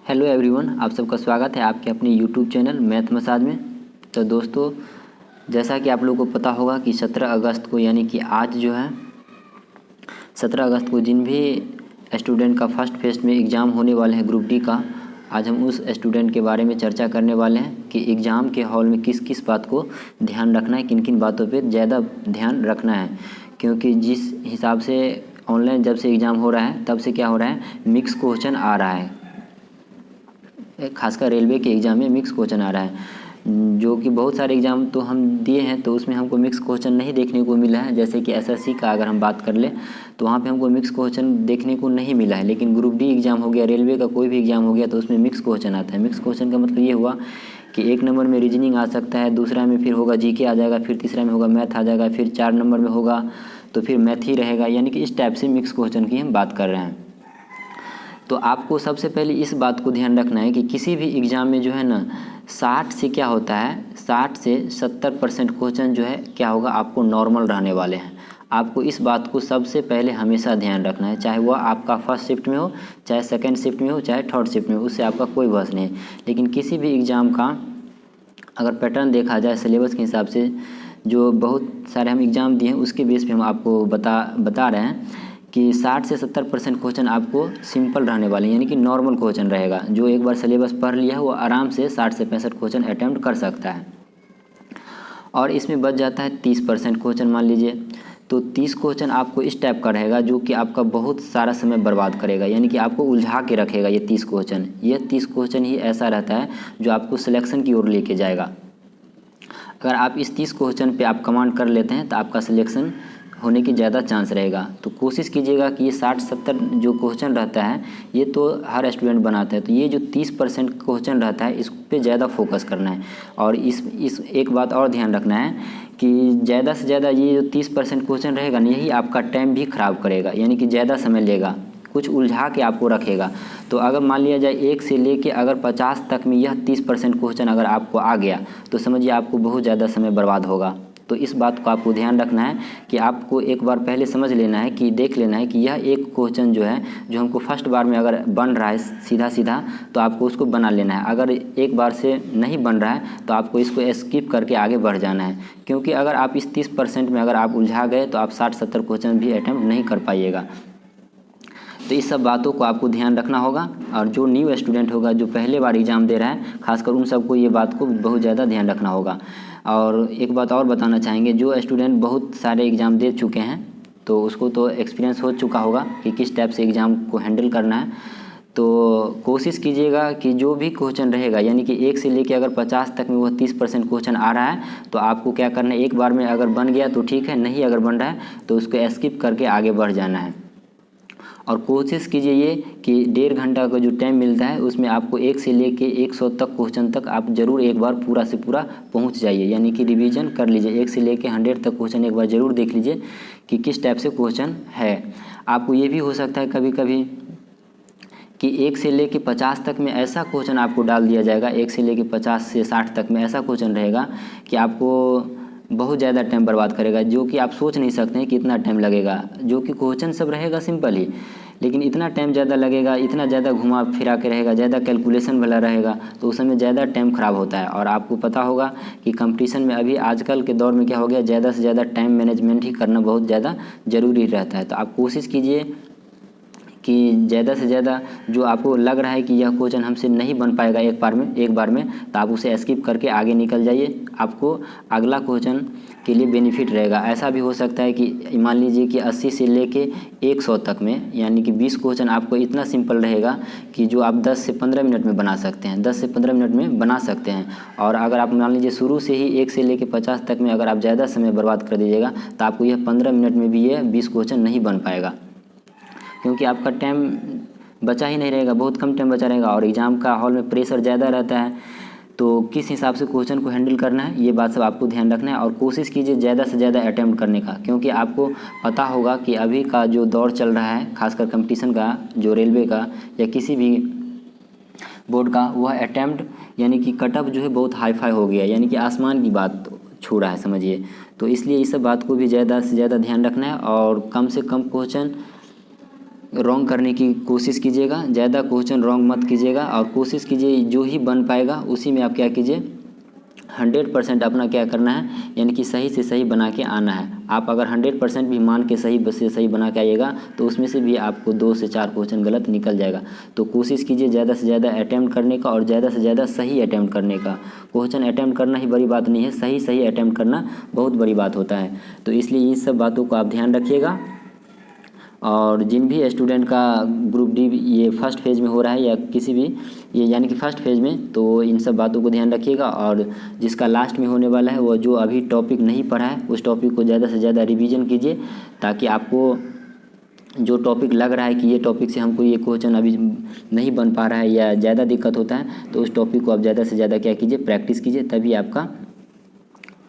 Hello everyone, आप सबका स्वागत है आपके अपने यूट्यूब चैनल मैथ मसाज में। तो दोस्तों, जैसा कि आप लोगों को पता होगा कि 17 अगस्त को यानी कि आज जो है 17 अगस्त को जिन भी स्टूडेंट का फर्स्ट फेज में एग्ज़ाम होने वाले हैं ग्रुप डी का, आज हम उस स्टूडेंट के बारे में चर्चा करने वाले हैं कि एग्ज़ाम के हॉल में किस किस बात को ध्यान रखना है, किन किन बातों पर ज़्यादा ध्यान रखना है। क्योंकि जिस हिसाब से ऑनलाइन जब से एग्ज़ाम हो रहा है तब से क्या हो रहा है, मिक्स क्वेश्चन आ रहा है। खासकर रेलवे के एग्ज़ाम में मिक्स क्वेश्चन आ रहा है, जो कि बहुत सारे एग्ज़ाम तो हम दिए हैं तो उसमें हमको मिक्स क्वेश्चन नहीं देखने को मिला है। जैसे कि एसएससी का अगर हम बात कर लें तो वहाँ पे हमको मिक्स क्वेश्चन देखने को नहीं मिला है। लेकिन ग्रुप डी एग्ज़ाम हो गया, रेलवे का कोई भी एग्ज़ाम हो गया तो उसमें मिक्स क्वेश्चन आता है। मिक्स क्वेश्चन का मतलब ये हुआ कि एक नंबर में रीजनिंग आ सकता है, दूसरा में फिर होगा जीके आ जाएगा, फिर तीसरा में होगा मैथ आ जाएगा, फिर 4 नंबर में होगा तो फिर मैथ ही रहेगा। यानी कि इस टाइप से मिक्स क्वेश्चन की हम बात कर रहे हैं। तो आपको सबसे पहले इस बात को ध्यान रखना है कि किसी भी एग्ज़ाम में जो है ना 60 से क्या होता है, 60 से 70% क्वेश्चन जो है क्या होगा, आपको नॉर्मल रहने वाले हैं। आपको इस बात को सबसे पहले हमेशा ध्यान रखना है, चाहे वह आपका फर्स्ट शिफ्ट में हो, चाहे सेकंड शिफ्ट में हो, चाहे थर्ड शिफ्ट में हो, उससे आपका कोई बहस नहीं है। लेकिन किसी भी एग्ज़ाम का अगर पैटर्न देखा जाए सिलेबस के हिसाब से, जो बहुत सारे हम एग्ज़ाम दिए हैं उसके बेस पे हम आपको बता रहे हैं कि 60 से 70% क्वेश्चन आपको सिंपल रहने वाले हैं, यानी कि नॉर्मल क्वेश्चन रहेगा। जो एक बार सिलेबस पढ़ लिया है वो आराम से 60 से 65 क्वेश्चन अटैम्प्ट कर सकता है। और इसमें बच जाता है 30% क्वेश्चन, मान लीजिए। तो 30 क्वेश्चन आपको इस टाइप का रहेगा जो कि आपका बहुत सारा समय बर्बाद करेगा, यानी कि आपको उलझा के रखेगा। ये 30 क्वेश्चन ही ऐसा रहता है जो आपको सिलेक्शन की ओर लेके जाएगा। अगर आप इस 30 क्वेश्चन पे आप कमांड कर लेते हैं तो आपका सिलेक्शन होने की ज़्यादा चांस रहेगा। तो कोशिश कीजिएगा कि ये 60-70 जो क्वेश्चन रहता है ये तो हर स्टूडेंट बनाता है, तो ये जो 30% क्वेश्चन रहता है इस पे ज़्यादा फोकस करना है। और इस एक बात और ध्यान रखना है कि ज़्यादा से ज़्यादा ये जो 30% क्वेश्चन रहेगा ना, यही आपका टाइम भी ख़राब करेगा, यानी कि ज़्यादा समय लेगा, कुछ उलझा के आपको रखेगा। तो अगर मान लिया जाए 1 से लेके अगर 50 तक में यह 30% क्वेश्चन अगर आपको आ गया तो समझिए आपको बहुत ज़्यादा समय बर्बाद होगा। तो इस बात को आपको ध्यान रखना है कि आपको एक बार पहले समझ लेना है कि देख लेना है कि यह एक क्वेश्चन जो है जो हमको फर्स्ट बार में अगर बन रहा है सीधा सीधा तो आपको उसको बना लेना है। अगर एक बार से नहीं बन रहा है तो आपको इसको स्किप करके आगे बढ़ जाना है, क्योंकि अगर आप इस 30% में अगर आप उलझा गए तो आप 60-70 क्वेश्चन भी अटैम्प्ट नहीं कर पाइएगा। तो इस सब बातों को आपको ध्यान रखना होगा। और जो न्यू स्टूडेंट होगा, जो पहले बार एग्ज़ाम दे रहा है, खासकर उन सबको ये बात को बहुत ज़्यादा ध्यान रखना होगा। और एक बात और बताना चाहेंगे, जो स्टूडेंट बहुत सारे एग्ज़ाम दे चुके हैं तो उसको तो एक्सपीरियंस हो चुका होगा कि किस टाइप से एग्ज़ाम को हैंडल करना है। तो कोशिश कीजिएगा कि जो भी क्वेश्चन रहेगा, यानी कि 1 से लेके अगर 50 तक में वह 30% क्वेश्चन आ रहा है तो आपको क्या करना है, एक बार में अगर बन गया तो ठीक है, नहीं अगर बन रहा है तो उसको स्किप करके आगे बढ़ जाना है। और कोशिश कीजिए ये कि 1.5 घंटा का जो टाइम मिलता है उसमें आपको 1 से लेके 100 तक क्वेश्चन तक आप ज़रूर एक बार पूरा से पूरा पहुंच जाइए, यानी कि रिवीजन कर लीजिए। 1 से लेके 100 तक क्वेश्चन एक बार ज़रूर देख लीजिए कि किस टाइप से क्वेश्चन है। आपको ये भी हो सकता है कभी कभी कि 1 से लेके 50 तक में ऐसा क्वेश्चन आपको डाल दिया जाएगा, 1 से लेके 50 से 60 तक में ऐसा क्वेश्चन रहेगा कि आपको बहुत ज़्यादा टाइम बर्बाद करेगा, जो कि आप सोच नहीं सकते हैं कि इतना टाइम लगेगा। जो कि क्वेश्चन सब रहेगा सिंपल ही, लेकिन इतना टाइम ज़्यादा लगेगा, इतना ज़्यादा घुमा फिरा के रहेगा, ज़्यादा कैलकुलेशन वाला रहेगा, तो उस समय ज़्यादा टाइम ख़राब होता है। और आपको पता होगा कि कंपटीशन में अभी आजकल के दौर में क्या हो गया, ज़्यादा से ज़्यादा टाइम मैनेजमेंट ही करना बहुत ज़्यादा ज़रूरी रहता है। तो आप कोशिश कीजिए कि ज़्यादा से ज़्यादा जो आपको लग रहा है कि यह क्वेश्चन हमसे नहीं बन पाएगा एक बार में तो आप उसे स्किप करके आगे निकल जाइए, आपको अगला क्वेश्चन के लिए बेनिफिट रहेगा। ऐसा भी हो सकता है कि मान लीजिए कि 80 से लेके 100 तक में, यानी कि 20 क्वेश्चन आपको इतना सिंपल रहेगा कि जो आप 10 से 15 मिनट में बना सकते हैं, 10 से 15 मिनट में बना सकते हैं। और अगर आप मान लीजिए शुरू से ही 1 से लेके 50 तक में अगर आप ज़्यादा समय बर्बाद कर दीजिएगा तो आपको यह 15 मिनट में भी ये 20 क्वेश्चन नहीं बन पाएगा, क्योंकि आपका टाइम बचा ही नहीं रहेगा, बहुत कम टाइम बचा रहेगा। और एग्ज़ाम का हॉल में प्रेशर ज़्यादा रहता है, तो किस हिसाब से क्वेश्चन को हैंडल करना है ये बात सब आपको ध्यान रखना है। और कोशिश कीजिए ज़्यादा से ज़्यादा अटैम्प्ट करने का, क्योंकि आपको पता होगा कि अभी का जो दौर चल रहा है, खासकर कंपटीशन का, जो रेलवे का या किसी भी बोर्ड का, वह अटैम्प्ट यानी कि कटअप जो है बहुत हाई फाई हो गया, यानी कि आसमान की बात छू रहा है, समझिए। तो इसलिए इस सब बात को भी ज़्यादा से ज़्यादा ध्यान रखना है और कम से कम क्वेश्चन रॉन्ग करने की कोशिश कीजिएगा, ज़्यादा क्वेश्चन रॉन्ग मत कीजिएगा और कोशिश कीजिए जो ही बन पाएगा उसी में आप क्या कीजिए 100% अपना क्या करना है, यानी कि सही से सही बना के आना है। आप अगर 100% भी मान के सही से सही बना के आइएगा तो उसमें से भी आपको 2 से 4 क्वेश्चन गलत निकल जाएगा। तो कोशिश कीजिए ज़्यादा से ज़्यादा अटैम्प्ट करने का और ज़्यादा से ज़्यादा सही अटैम्प्ट करने का। क्वेश्चन अटैम्प्ट करना ही बड़ी बात नहीं है, सही सही अटैम्प्ट करना बहुत बड़ी बात होता है। तो इसलिए इस सब बातों को आप ध्यान रखिएगा। और जिन भी स्टूडेंट का ग्रुप डी ये फर्स्ट फेज़ में हो रहा है या किसी भी ये यानी कि फर्स्ट फेज़ में, तो इन सब बातों को ध्यान रखिएगा। और जिसका लास्ट में होने वाला है वो जो अभी टॉपिक नहीं पढ़ा है उस टॉपिक को ज़्यादा से ज़्यादा रिवीजन कीजिए, ताकि आपको जो टॉपिक लग रहा है कि ये टॉपिक से हमको ये क्वेश्चन अभी नहीं बन पा रहा है या ज़्यादा दिक्कत होता है, तो उस टॉपिक को आप ज़्यादा से ज़्यादा क्या कीजिए प्रैक्टिस कीजिए, तभी आपका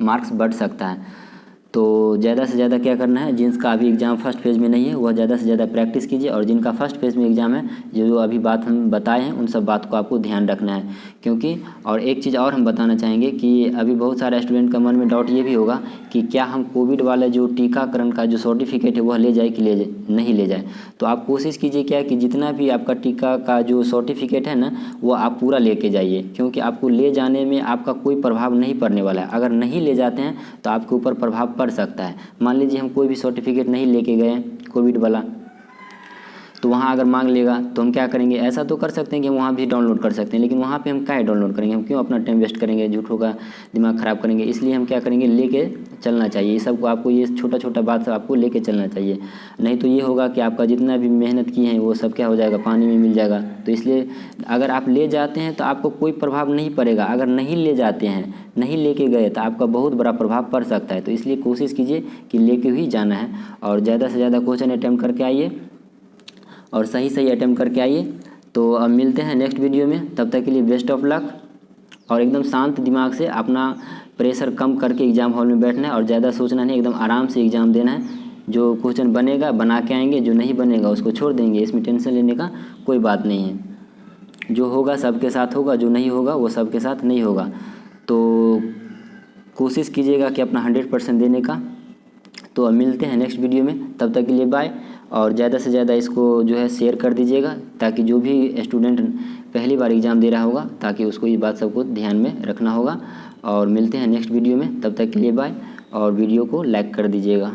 मार्क्स बढ़ सकता है। तो ज़्यादा से ज़्यादा क्या करना है, जिनका अभी एग्ज़ाम फर्स्ट फेज़ में नहीं है वह ज़्यादा से ज़्यादा प्रैक्टिस कीजिए, और जिनका फर्स्ट फेज़ में एग्ज़ाम है जो अभी बात हम बताए हैं उन सब बात को आपको ध्यान रखना है। क्योंकि और एक चीज़ और हम बताना चाहेंगे कि अभी बहुत सारे स्टूडेंट का मन में डाउट ये भी होगा कि क्या हम कोविड वाला जो टीकाकरण का जो सर्टिफिकेट है वह ले जाए कि नहीं ले जाए। तो आप कोशिश कीजिए क्या कि जितना भी आपका टीका का जो सर्टिफिकेट है ना वो आप पूरा लेके जाइए, क्योंकि आपको ले जाने में आपका कोई प्रभाव नहीं पड़ने वाला है। अगर नहीं ले जाते हैं तो आपके ऊपर प्रभाव पड़ सकता है। मान लीजिए हम कोई भी सर्टिफिकेट नहीं लेके गए कोविड वाला, तो वहाँ अगर मांग लेगा तो हम क्या करेंगे, ऐसा तो कर सकते हैं कि हम वहाँ भी डाउनलोड कर सकते हैं, लेकिन वहाँ पे हम क्या डाउनलोड करेंगे, हम क्यों अपना टाइम वेस्ट करेंगे, झूठों का दिमाग ख़राब करेंगे। इसलिए हम क्या करेंगे, लेके चलना चाहिए। ये सबको आपको ये छोटा छोटा बात सब आपको लेके चलना चाहिए, नहीं तो ये होगा कि आपका जितना भी मेहनत की है वो सब क्या हो जाएगा, पानी में मिल जाएगा। तो इसलिए अगर आप ले जाते हैं तो आपको कोई प्रभाव नहीं पड़ेगा, अगर नहीं ले जाते हैं नहीं लेके गए तो आपका बहुत बड़ा प्रभाव पड़ सकता है। तो इसलिए कोशिश कीजिए कि लेके ही जाना है और ज़्यादा से ज़्यादा क्वेश्चन अटैम्प्ट करके आइए और सही सही अटैम्प्ट करके आइए। तो अब मिलते हैं नेक्स्ट वीडियो में, तब तक के लिए बेस्ट ऑफ लक। और एकदम शांत दिमाग से अपना प्रेशर कम करके एग्ज़ाम हॉल में बैठना है और ज़्यादा सोचना नहीं, एकदम आराम से एग्ज़ाम देना है। जो क्वेश्चन बनेगा बना के आएंगे, जो नहीं बनेगा उसको छोड़ देंगे, इसमें टेंशन लेने का कोई बात नहीं है। जो होगा सबके साथ होगा, जो नहीं होगा वो सबके साथ नहीं होगा। तो कोशिश कीजिएगा कि अपना 100% देने का। तो अब मिलते हैं नेक्स्ट वीडियो में, तब तक के लिए बाय। और ज़्यादा से ज़्यादा इसको जो है शेयर कर दीजिएगा, ताकि जो भी स्टूडेंट पहली बार एग्ज़ाम दे रहा होगा ताकि उसको ये बात सबको ध्यान में रखना होगा। और मिलते हैं नेक्स्ट वीडियो में, तब तक के लिए बाय। और वीडियो को लाइक कर दीजिएगा।